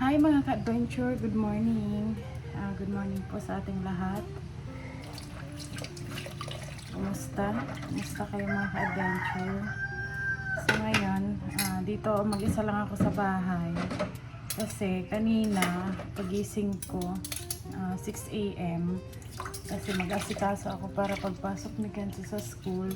Hi mga ka-adventure, good morning. Good morning po sa ating lahat. Kumusta? Kumusta kayo mga ka-adventure? So ngayon, dito mag-isa lang ako sa bahay. Kasi kanina, pagising ko, 6 AM. Kasi mag-asikaso ako para pagpasok ni Kenzo sa school.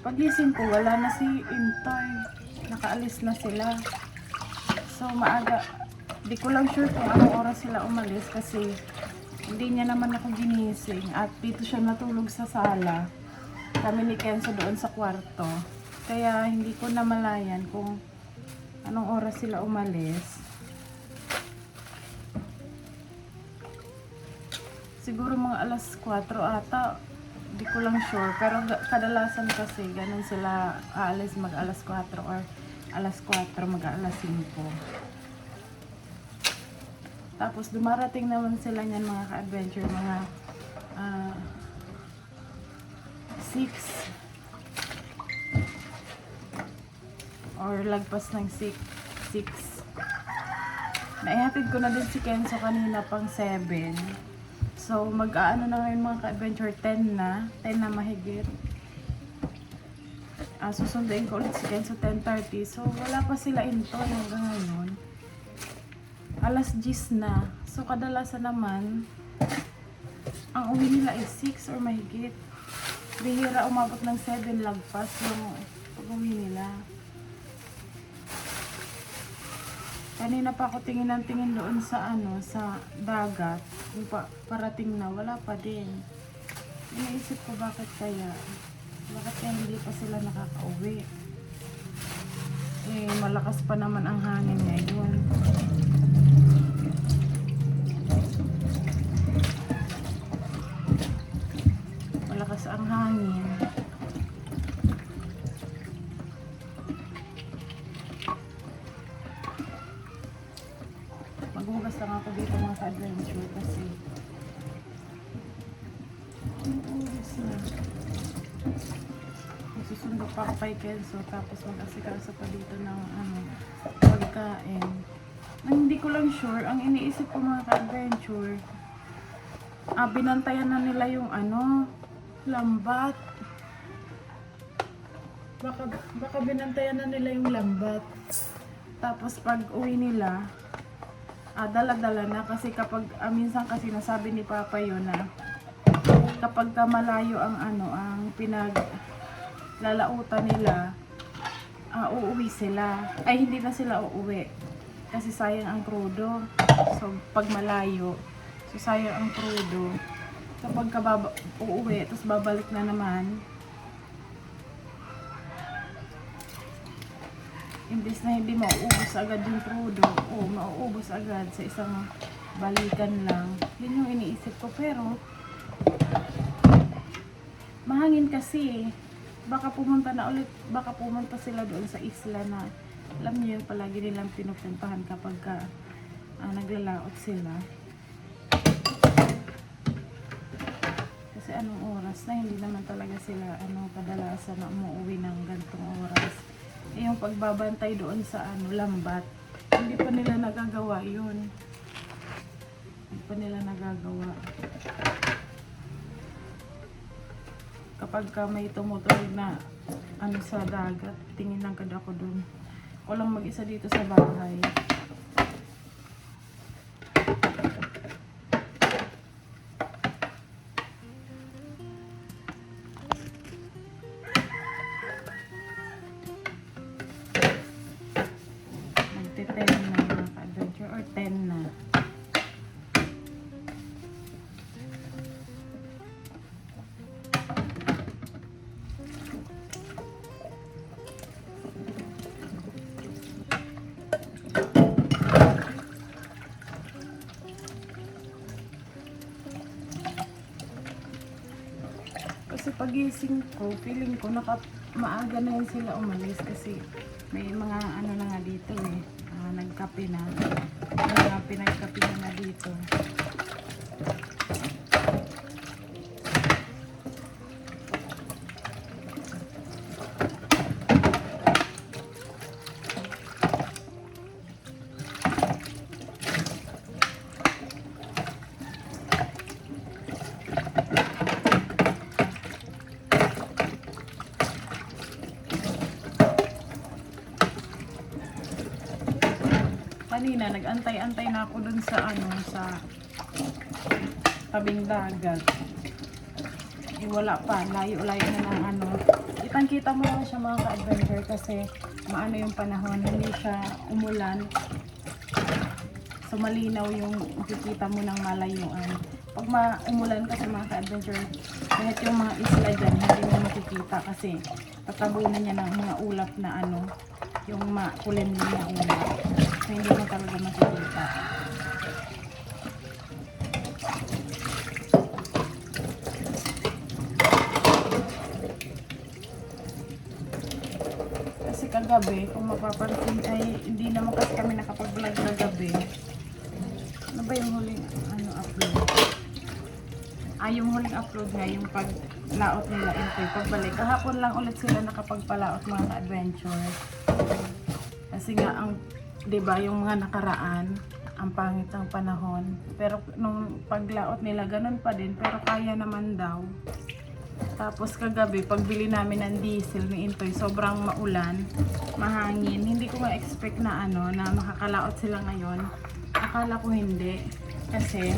Pagising ko, wala na si Intoy. Nakaalis na sila. So maaga, di ko lang sure kung anong oras sila umalis kasi hindi niya naman ako ginising at dito siya natulog sa sala. Kami ni Kenzo doon sa kwarto. Kaya hindi ko namalayan kung anong oras sila umalis. Siguro mga alas 4 ata. Di ko lang sure. Pero kadalasan kasi ganun sila aalis mag alas 4 or alas 4 mag alas 5. Tapos dumarating naman sila niyan mga ka-adventure, mga 6 or lagpas ng 6. Naihatid ko na din si Kenzo kanina pang 7. So mag-aano na ngayon mga ka-adventure, 10 na mahigit. Susunduin ko ulit si Kenzo 10:30. So wala pa sila into hanggang ngayon. Alas 10 na. So kadalasan naman ang uwi nila is 6 or mahigit. Bihira umabot ng 7 lagpas yung pag-uwi nila. Kanina pa ako tingin ng tingin doon sa sa dagat. Yung parating na, wala pa din. Iniisip ko bakit kaya hindi pa sila nakakauwi. Malakas pa naman ang hangin ngayon. Malakas ang hangin. Maghugas lang ako dito mga ka-adventure kasi maghugas na. Susundo pa ako kay Kenzo tapos mag-asikaso pa dito ng pagkain. Hindi ko lang sure, ang iniisip ko mga ka-adventure, binantayan na nila yung lambat. Baka binantayan na nila yung lambat. Tapos pag uwi nila, dala-dala na kasi kapag minsan kasi nasabi ni Papa yun na kapag malayo ang ang pinaglalautan nila, uuwi sila. Ay hindi na sila uuwi kasi sayang ang krudo. So pag malayo, so sayang ang krudo. Kapag uuwi tapos babalik na naman, imbis na hindi mauubos agad yung krudo, mauubos agad sa isang balikan lang. Yun yung iniisip ko. Pero mahangin kasi, baka pumunta sila doon sa isla na alam niyo yung palagi nilang pinupuntahan kapag naglalaot sila. Kasi anong oras na, hindi naman talaga sila kadalasan na umuwi ng ganitong oras. Yung pagbabantay doon sa lambat, hindi pa nila nagagawa yun. Hindi pa nila nagagawa. Kapag may tumutulog na sa dagat, tingin lang agad ako doon. Walang mag-isa dito sa bahay. Magte-10 na mga ka-adventure or 10 na. Kasi pagising ko, feeling ko maaga na yun sila umalis kasi may mga na nga dito nagkape na. Pinagkape na dito. kanina, nag-antay-antay na ako dun sa ano, sa tabing dagat. Eh, wala pa, layo-layo na ng ano. Kitang-kita mo lang siya mga ka-adventure kasi maano yung panahon, hindi siya umulan. So malinaw yung makikita mo ng malayuan. Pag umulan kasi mga ka-adventure, kahit yung mga isla dyan, hindi mo makikita kasi tatabunan niya ng mga ulap na ano, yung makulim na ulap. So hindi mo talaga makikita. Kasi kagabi, kung mapapansin ay hindi naman kasi kami nakapag-vlog kagabi. Ano ba yung huling upload? Yung huling upload nga, yung paglaot nila Intoy, pagbalik. Kahapon lang ulit sila nakapagpalaot mga ka-adventure. Kasi nga, diba, yung mga nakaraan, ang pangit ng panahon. Pero nung paglaot nila, ganun pa din. Pero kaya naman daw. Tapos kagabi, pagbili namin ng diesel ni Intoy, sobrang maulan, mahangin. Hindi ko ma-expect na na makakalaot sila ngayon. Akala ko hindi. Kasi,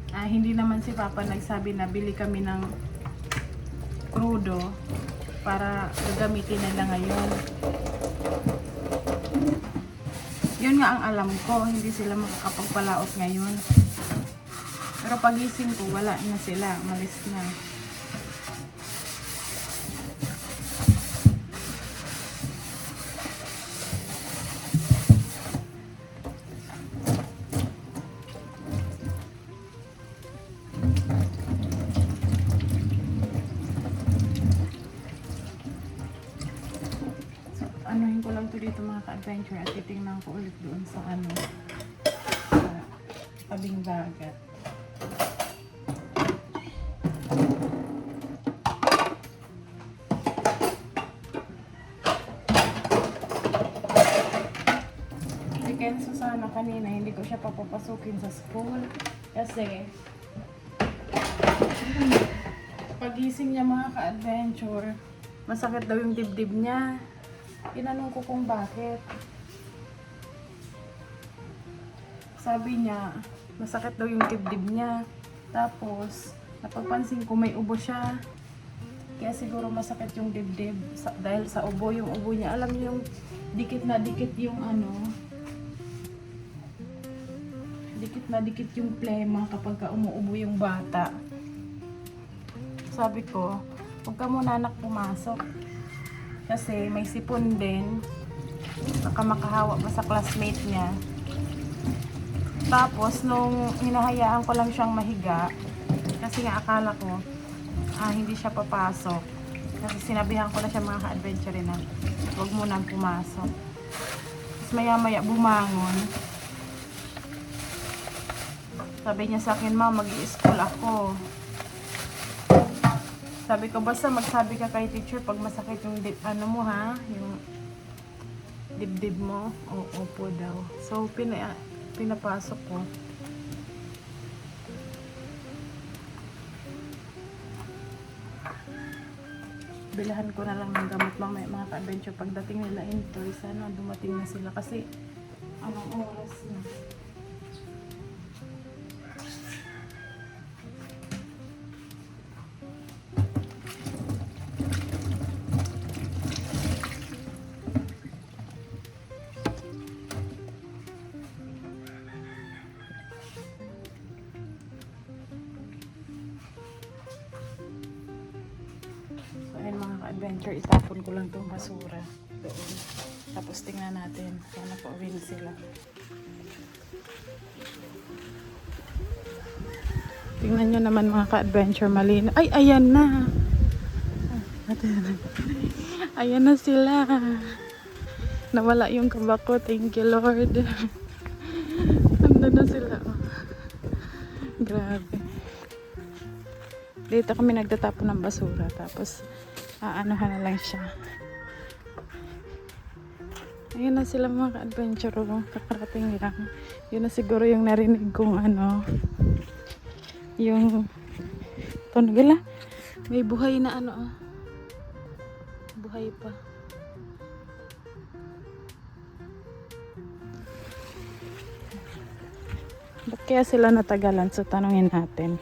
hindi naman si Papa nagsabi na bili kami ng crudo para gagamitin nila ngayon. Yun nga ang alam ko, hindi sila makakapagpalaot ngayon. Pero pagising ko, wala na sila, malis na. Anuhin ko lang to dito mga ka-adventure at titingnan ko ulit doon sa sa tabing dagat. Si Kenzo sana kanina hindi ko siya papapasukin sa school kasi pagising niya mga ka-adventure, masakit daw yung dibdib niya. Tinanong ko kung bakit. Sabi niya, masakit daw yung dibdib niya. Tapos, napagpansin ko may ubo siya. Kaya siguro masakit yung dibdib. Dahil sa ubo, yung ubo niya. Alam niyo yung dikit na dikit yung dikit na dikit yung plema kapag umuubo yung bata. Sabi ko, huwag ka muna anak pumasok. Kasi may sipon din. Baka makahawa pa sa classmate niya. Tapos, nung hinahayaan ko lang siyang mahiga, kasi nga akala ko, hindi siya papasok. Kasi sinabihan ko na siya mga ka-adventure na, huwag mo nang pumasok. Tapos maya-maya bumangon. Sabi niya sa akin, Ma, mag-i-school ako. Sabi ko, basta magsabi ka kay teacher pag masakit yung mo ha, yung dibdib mo. Opo daw. So, pinapasok ko. Bilahan ko na lang ng gamot mamaya mga ka-adventure. Pagdating nila Intoy, sana dumating na sila kasi anong oras na. Adventure, itapon ko lang itong basura doon. Tapos tingnan natin sana pa-win sila. Tingnan nyo naman mga ka-adventure, malino. Ay, ayan na. Ayan na sila. Nawala yung kaba ko. Thank you Lord. Nandun na sila. Grabe. Dito kami nagtatapon ng basura. Tapos aanohan na lang siya. Ayun na sila mga ka-adventure. Kakarating lang. Yun na siguro yung narinig kong yung tonagala. May buhay na buhay pa. Ba't kaya sila natagalan? So, tanungin natin.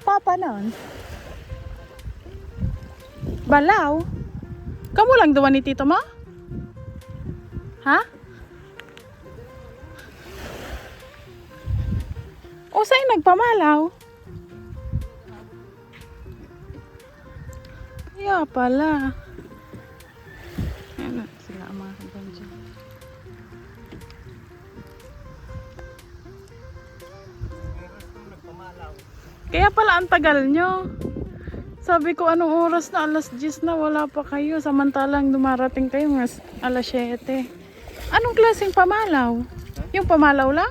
Papa nun? Balaw? Kamu lang duwan ni tito mo? Ha? O sa'yo nagpamalaw? Kaya pala. Ano sila ang mga kabadyo? Kaya pala ang tagal nyo. Sabi ko anong oras na, alas 10 na, wala pa kayo. Samantalang dumarating kayo mga alas 7. Anong klaseng pamalaw? Yung pamalaw lang?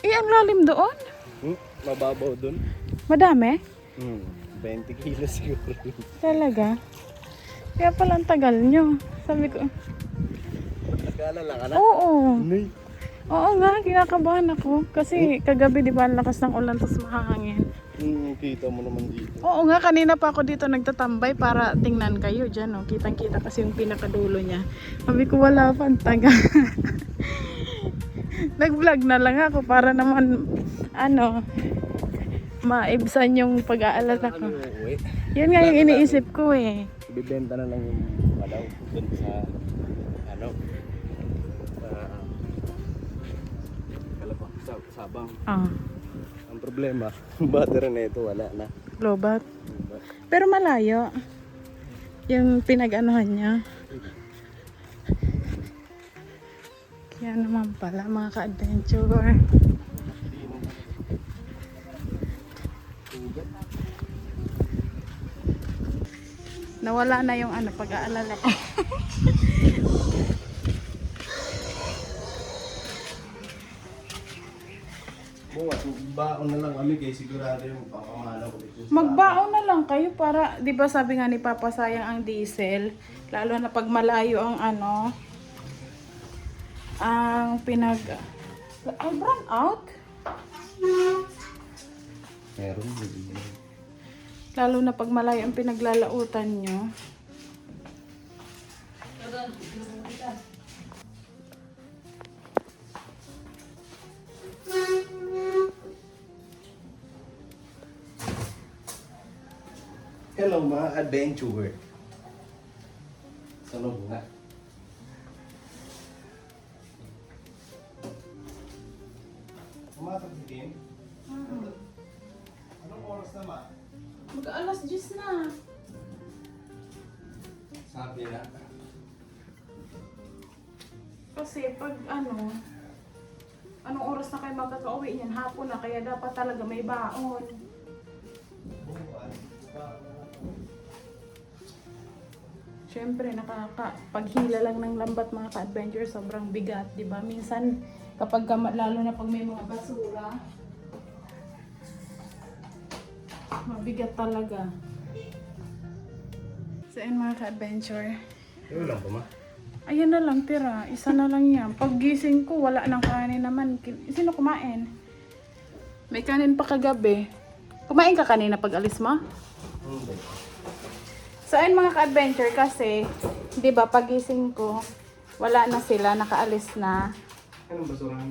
Ang lalim doon? Mababaw dun. Madami? 20 kilos siguro. Talaga? Kaya pala ang tagal nyo. Sabi ko, Nag-aalala ka na? oo. Nay. Oo nga, kinakabahan ako. Kasi kagabi di ba ang lakas ng ulan tapos mahangin. Kita mo naman dito. Oo nga, kanina pa ako dito nagtatambay para tingnan kayo dyan. Oh. Kitang-kita kasi yung pinakadulo niya. Sabi ko wala pa, ang taga. Nag-vlog na lang ako para naman, maibsan yung pag-aalala ko. Uuwi. Yan nga yung iniisip ko eh. Ibibenta na lang yung malaw dun sa Sabang. Ah, Ang problema, battery na ito wala na. lobat. Pero malayo. Yung pinag-anuhan niya. Kaya naman pala mga ka-adventure. Nawala na yung pag-aalala ko. Bukas, baon na lang kami kaya sigurado yung pangkamalaw ko dito. Magbaon na lang kayo para, 'di ba sabi nga ni Papa sayang ang diesel, lalo na pag malayo ang ang pinag ay brown out. Meron. Lalo na pag malayo ang pinaglalautan nyo. Hello mga adventurer. Ano muna? Pumasok si Kim? Anong oras naman? Mag-alas 10 na. Sabi na. Kasi pag anong oras na kayo magkakauwi niyan? Hapon na, kaya dapat talaga may baon. Siyempre, paghila lang ng lambat mga ka-adventure, sobrang bigat, di ba? Minsan, lalo na pag may mga basura, mabigat talaga. So, yun mga ka-adventure. Ano lang po ma? Ayan na lang, tira. Isa na lang yan. Pag gising ko, wala nang kanin naman. Sino kumain? May kanin pa kagabi. Kumain ka kanina pag alis mo? Hindi. So, ayun mga ka-adventure kasi, di ba, pagising ko, wala na sila, nakaalis na. Anong basurahan?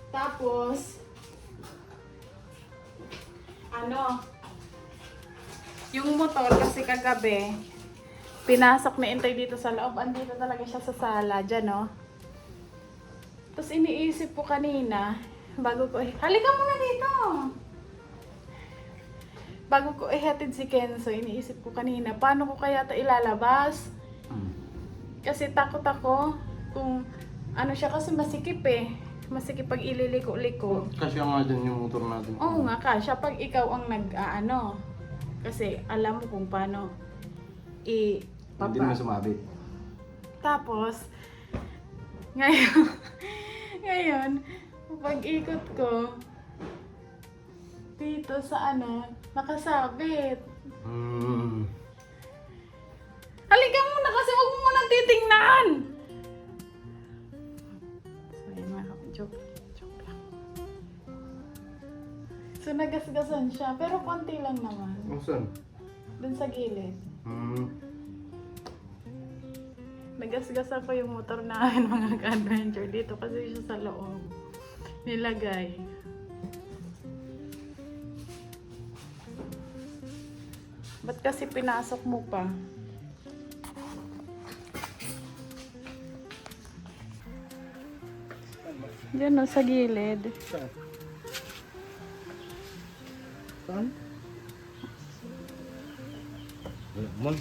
Tapos, yung motor kasi kagabi, pinasok ni Intay dito sa loob, andito talaga siya sa sala, dyan, no? Tapos iniisip ko kanina, bago ko, halika muna dito! Bago ko ihatid si Kenzo, iniisip ko kanina, paano ko kaya ito ilalabas? Kasi takot ako kung siya kasi masikip eh. Masikip pag ililiko-liko. Kasi nga din yung motor natin. Oo nga kasya pag ikaw ang kasi alam mo kung paano Hindi na sumabit. Tapos, ngayon, pag ikot ko, dito sa nakasabit. Halika muna kasi huwag mo muna titingnan! Sorry mga joke lang. So nagasgasan siya, pero konti lang naman. Saan? Dun sa gilid. Nagasgasan ko yung motor namin mga ka-adventure dito kasi siya sa loob. Nilagay. Ba't kasi pinasok mo pa? Diyan o, sa gilid. Saan? Mon.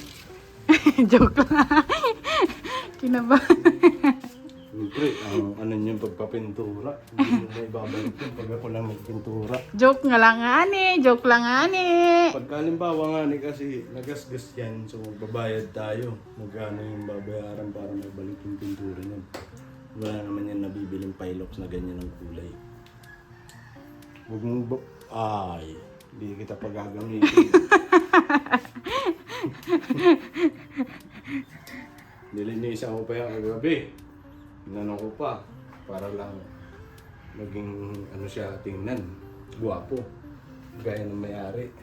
Joke lang. Kinabahan. Siyempre, ang ano yung pagpapintura. Hindi mo na ibabalik yun pag ako lang nagpintura. Joke nga lang ani. Joke lang ani. Pagkalimbawa nga ni kasi nagasgas yan, so magbabayad tayo. Magkano yung babayaran para maibalik yung pintura niyan. Wala naman yan nabibiling Pilox na ganyan ng kulay. Huwag mong ay, hindi kita pagagamitin. Nilinisan ko pa yan kagabi. Inano ko pa para lang maging ano siya tingnan. Guwapo. Gaya ng may-ari.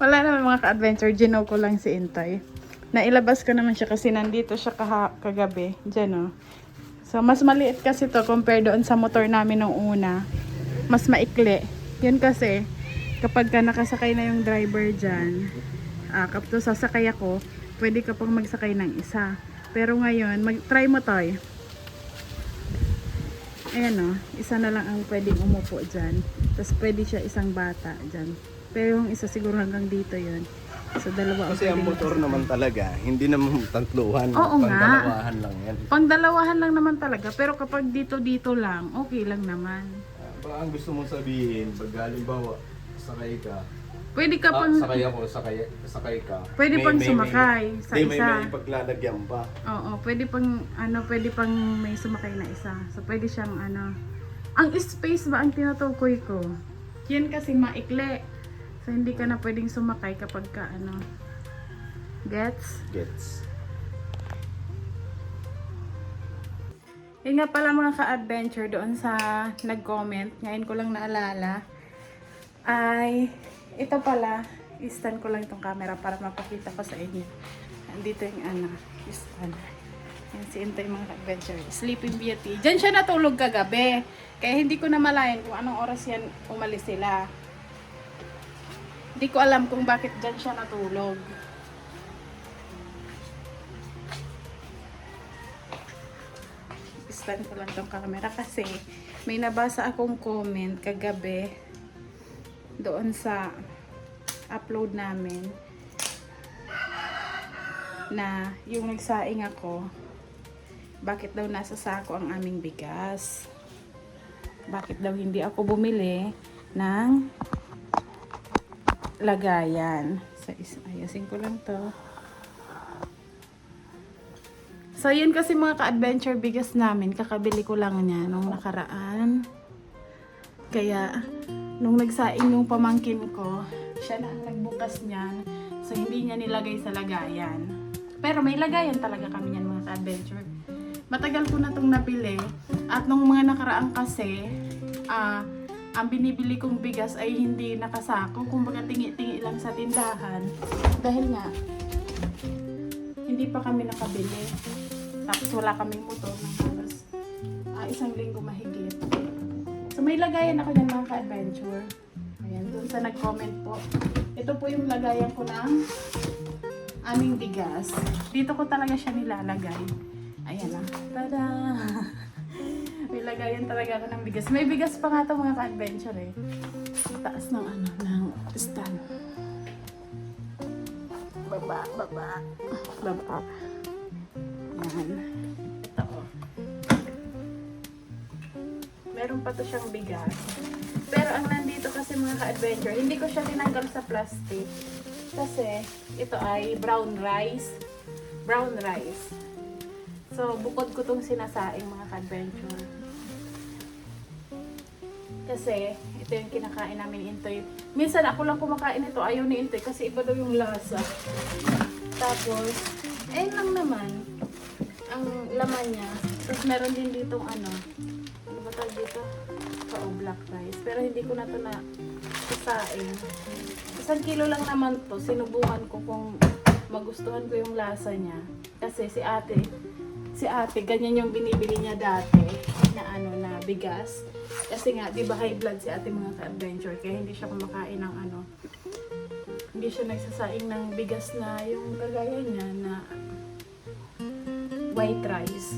Wala naman mga ka-adventure. Ginaw ko lang si Intoy. Nailabas ko naman siya kasi nandito siya kagabi. Diyan o. So, mas maliit kasi to compare doon sa motor namin nung una. Mas maikli. Yun kasi, kapag ka nakasakay na yung driver dyan, kapto sasakay ako, pwede ka pang magsakay ng isa. Pero ngayon, try mo to. Ayan o, isa na lang ang pwedeng umupo dyan. Tapos pwede siya isang bata dyan. Pero yung isa siguro hanggang dito yun. So dalawa ang Kasi ang pwedeng motor naman talaga, hindi naman tatluhan. Oo nga. Pangdalawahan lang yan. Pangdalawahan lang naman talaga. Pero kapag dito lang, okay lang naman. Baka ang gusto mong sabihin, pag halimbawa, sakay ka, Pwede ka pang, sakay ako, sakay ka. pwede pang sumakay sa may isa. paglalagyan pa. Oo, pwede pang may sumakay na isa. So pwede siyang ang space ba ang tinutukoy ko? Yan kasi maikli. So hindi ka na pwedeng sumakay kapag ka Gets? Gets. Yun nga pala mga ka-adventure doon sa nag-comment. Ngayon ko lang naalala. Ay, ito pala. I-stand ko lang itong camera para mapakita ko sa inyo. Nandito yung stand. Yan si Intoy mga ka-adventure. Sleeping Beauty. Diyan siya natulog kagabi. Kaya hindi ko na malayan kung anong oras yan umalis sila. Hindi ko alam kung bakit dyan siya natulog. Stand ko lang tong camera kasi may nabasa akong comment kagabi doon sa upload namin na yung nagsaing ako, bakit daw nasa sako ang aming bigas, bakit daw hindi ako bumili ng lagayan. So, ayasin ko lang to. So, yun kasi mga ka-adventure bigas namin. Kakabili ko lang niya nung nakaraan. Kaya, nung nagsaing yung pamangkin ko, siya na ang nagbukas niyan. So, hindi niya nilagay sa lagayan. Pero may lagayan talaga kami niyan mga ka-adventure. Matagal ko na itong nabili. At nung mga nakaraan kasi, ang binibili kong bigas ay hindi nakasako. Kumbaga tingi-tingi lang sa tindahan. Dahil nga, hindi pa kami nakabili. Tapos wala kaming motor ng halos 1 linggo mahigit. So may lagayan ako ng mga ka-adventure. Ayan, doon sa nag-comment po. Ito po yung lagayan ko ng aming bigas. Dito ko talaga siya nilalagay. Ayan na. Tada! May lagayan talaga ako ng bigas. May bigas pa nga ito mga ka-adventure eh. Taas ng ng stand. Baba. Yan. Ito oh. Meron pa to siyang bigas. Pero ang nandito kasi mga ka-adventure, hindi ko siya tinanggal sa plastic. Kasi ito ay brown rice. Brown rice. So, bukod ko tong sinasaing mga ka-adventure. Kasi, ito yung kinakain namin Intoy. Minsan ako lang kumakain ito. Ayaw ni Intoy kasi iba daw yung lasa. Tapos, lang naman ang laman niya. Tapos meron din ditong ano ba tawag dito? Kaob black rice. Pero hindi ko na to na sasain. 1 kilo lang naman to. Sinubukan ko kung magustuhan ko yung lasa niya. Kasi si ate, ganyan yung binibili niya dati na na bigas. Kasi nga, di ba high blood si ate mga ka-adventure, kaya hindi siya kumakain ng hindi siya nagsasaing ng bigas na yung kagaya niya na white rice.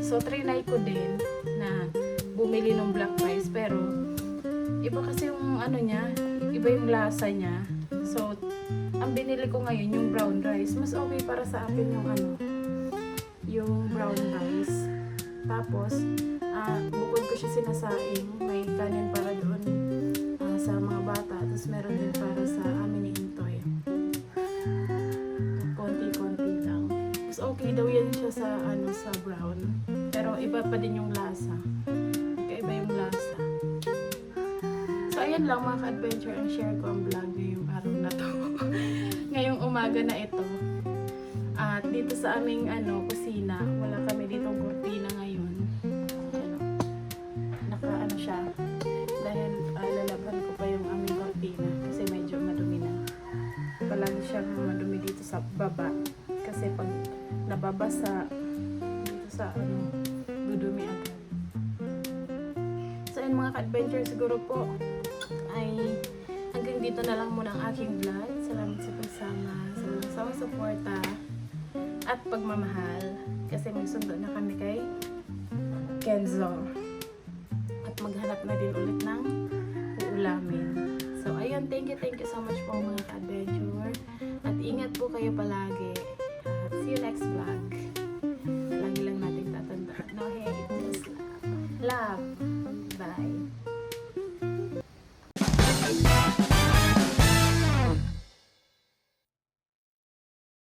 So, trinay ko din na bumili ng black rice, pero iba kasi yung niya, iba yung lasa niya. So, ang binili ko ngayon yung brown rice. Mas okay para sa akin yung brown rice. Tapos, bukod ko siya sinasaing, may kanin para doon sa mga bata. Tapos meron din para sa amin ni Intoy. Konti-konti lang. Mas okay daw yan siya sa brown. Pero iba pa din yung lasa. Iba yung lasa. So, ayan lang mga ka-adventure. Ang share ko ang vlog ngayong araw na to. Ngayong umaga na ito. At dito sa aming kusina, wala kami ditong kurtina ngayon. Naka siya. Dahil lalaban ko pa yung aming kurtina kasi medyo madumi na. Palagi siyang madumi dito sa baba. Kasi pag nababasa dito sa dudumi agad. So ayun mga ka-adventure, siguro po ay hanggang dito na lang muna ang aking vlog. Salamat sa pagsama, sa walang sawang suporta at pagmamahal. Kasi magsundo na kami kay Kenzo. At maghanap na din ulit ng uulamin. So ayun, thank you so much po mga ka-adventure. At ingat po kayo palagi. At see you next vlog. Lagi lang natin tatandaan. No hate, just love. Bye.